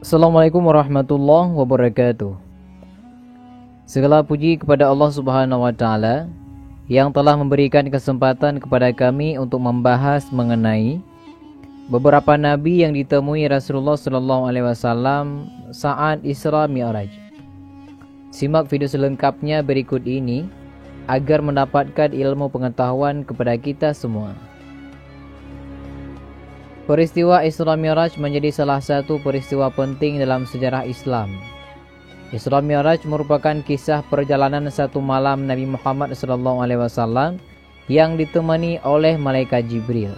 Assalamualaikum warahmatullahi wabarakatuh. Segala puji kepada Allah Subhanahu wa taala yang telah memberikan kesempatan kepada kami untuk membahas mengenai beberapa nabi yang ditemui Rasulullah sallallahu alaihi wasallam saat Isra Mi'raj. Simak video selengkapnya berikut ini agar mendapatkan ilmu pengetahuan kepada kita semua. Peristiwa Isra Mi'raj menjadi salah satu peristiwa penting dalam sejarah Islam. Isra Mi'raj merupakan kisah perjalanan satu malam Nabi Muhammad SAW yang ditemani oleh malaikat Jibril.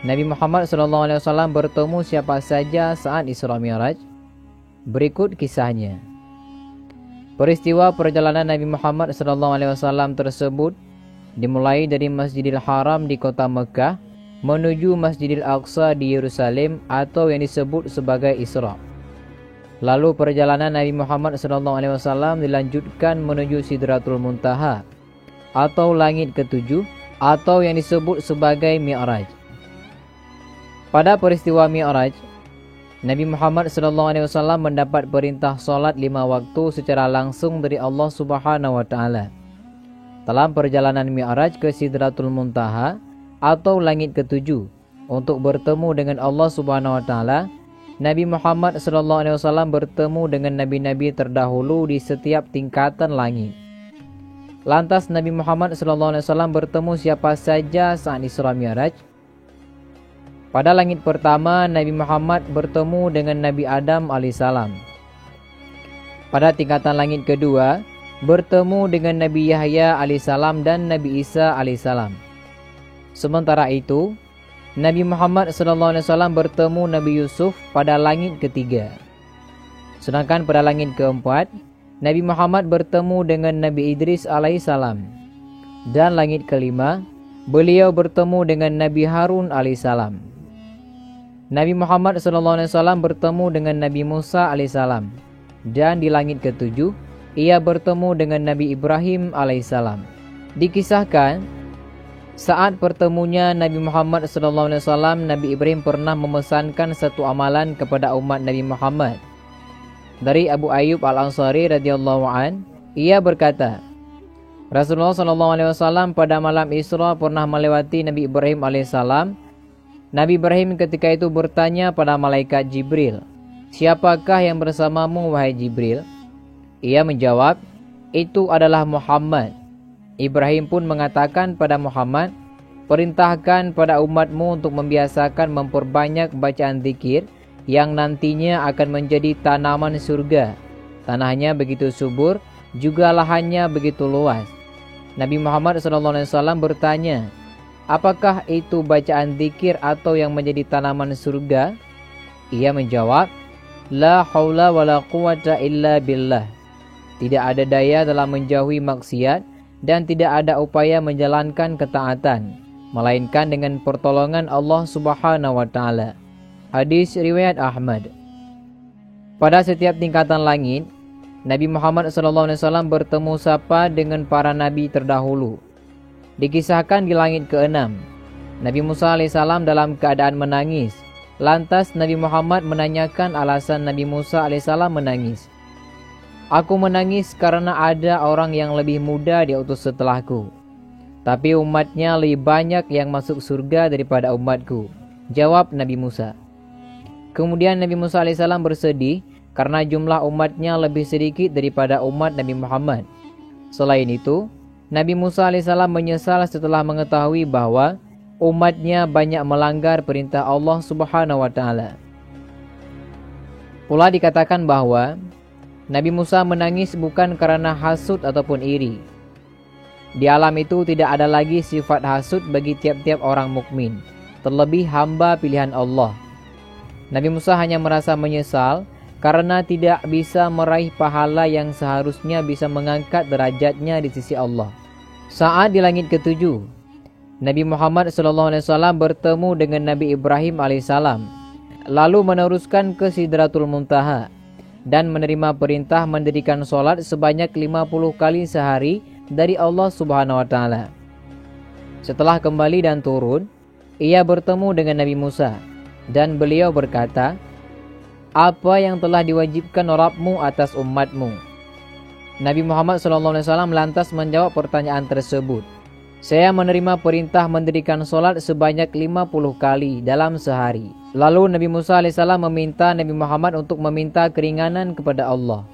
Nabi Muhammad SAW bertemu siapa saja saat Isra Mi'raj? Berikut kisahnya. Peristiwa perjalanan Nabi Muhammad SAW tersebut dimulai dari Masjidil Haram di kota Mekah menuju Masjidil Aqsa di Yerusalem atau yang disebut sebagai Isra. Lalu perjalanan Nabi Muhammad SAW dilanjutkan menuju Sidratul Muntaha atau langit ketujuh atau yang disebut sebagai Mi'raj. Pada peristiwa Mi'raj, Nabi Muhammad SAW mendapat perintah solat 5 waktu secara langsung dari Allah Subhanahu wa taala. Dalam perjalanan Mi'raj ke Sidratul Muntaha atau langit ketujuh untuk bertemu dengan Allah Subhanahu wa taala, Nabi Muhammad SAW bertemu dengan nabi-nabi terdahulu di setiap tingkatan langit. Lantas Nabi Muhammad SAW bertemu siapa saja saat Isra Mi'raj? Pada langit pertama, Nabi Muhammad bertemu dengan Nabi Adam alaihissalam. Pada tingkatan langit kedua, bertemu dengan Nabi Yahya alaihissalam dan Nabi Isa alaihissalam. Sementara itu, Nabi Muhammad SAW bertemu Nabi Yusuf pada langit ketiga. Sedangkan pada langit keempat, Nabi Muhammad bertemu dengan Nabi Idris alaihissalam. Dan langit kelima, beliau bertemu dengan Nabi Harun alaihissalam. Nabi Muhammad SAW bertemu dengan Nabi Musa alaihissalam. Dan di langit ketujuh, ia bertemu dengan Nabi Ibrahim alaihissalam. Dikisahkan, saat pertemunya Nabi Muhammad SAW, Nabi Ibrahim pernah memesankan satu amalan kepada umat Nabi Muhammad. Dari Abu Ayyub Al-Ansari radhiyallahu an, ia berkata, Rasulullah SAW pada malam Isra pernah melewati Nabi Ibrahim alaihissalam. Nabi Ibrahim ketika itu bertanya pada malaikat Jibril, "Siapakah yang bersamamu wahai Jibril?" Ia menjawab, "Itu adalah Muhammad." Ibrahim pun mengatakan pada Muhammad, "Perintahkan pada umatmu untuk membiasakan memperbanyak bacaan zikir yang nantinya akan menjadi tanaman surga. Tanahnya begitu subur, juga lahannya begitu luas." Nabi Muhammad SAW bertanya, "Apakah itu bacaan zikir atau yang menjadi tanaman surga?" Ia menjawab, "La haula wala quwata illa billah." Tidak ada daya dalam menjauhi maksiat dan tidak ada upaya menjalankan ketaatan, melainkan dengan pertolongan Allah Subhanahu wa taala. Hadis riwayat Ahmad. Pada setiap tingkatan langit, Nabi Muhammad SAW bertemu sapa dengan para nabi terdahulu. Dikisahkan di langit ke-6, Nabi Musa alaihissalam dalam keadaan menangis. Lantas Nabi Muhammad menanyakan alasan Nabi Musa alaihissalam menangis. "Aku menangis karena ada orang yang lebih muda diutus setelahku, tapi umatnya lebih banyak yang masuk surga daripada umatku," jawab Nabi Musa. Kemudian Nabi Musa alaihissalam bersedih karena jumlah umatnya lebih sedikit daripada umat Nabi Muhammad. Selain itu, Nabi Musa alaihissalam menyesal setelah mengetahui bahwa umatnya banyak melanggar perintah Allah Subhanahu wa taala. Pula dikatakan bahwa Nabi Musa menangis bukan karena hasud ataupun iri. Di alam itu tidak ada lagi sifat hasud bagi tiap-tiap orang mukmin, terlebih hamba pilihan Allah. Nabi Musa hanya merasa menyesal karena tidak bisa meraih pahala yang seharusnya bisa mengangkat derajatnya di sisi Allah. Saat di langit ketujuh, Nabi Muhammad SAW bertemu dengan Nabi Ibrahim alaihissalam, lalu meneruskan ke Sidratul Muntaha dan menerima perintah mendirikan solat sebanyak 50 kali sehari dari Allah Subhanahu wa taala. Setelah kembali dan turun, ia bertemu dengan Nabi Musa dan beliau berkata, apa yang telah diwajibkan Rabbmu atas umatmu. Nabi Muhammad SAW lantas menjawab pertanyaan tersebut. Saya menerima perintah mendirikan solat sebanyak 50 kali dalam sehari. Lalu Nabi Musa AS meminta Nabi Muhammad untuk meminta keringanan kepada Allah.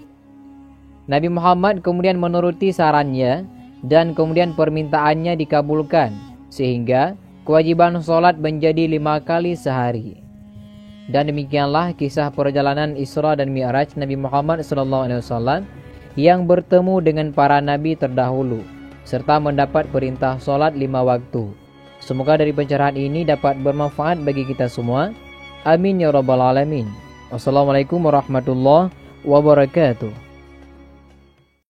Nabi Muhammad kemudian menuruti sarannya dan kemudian permintaannya dikabulkan, sehingga kewajiban solat menjadi 5 kali sehari. Dan demikianlah kisah perjalanan Isra dan Mi'raj Nabi Muhammad SAW yang bertemu dengan para nabi terdahulu, serta mendapat perintah solat 5 waktu. Semoga dari pencerahan ini dapat bermanfaat bagi kita semua. Amin ya rabbal alamin. Wassalamualaikum warahmatullahi wabarakatuh.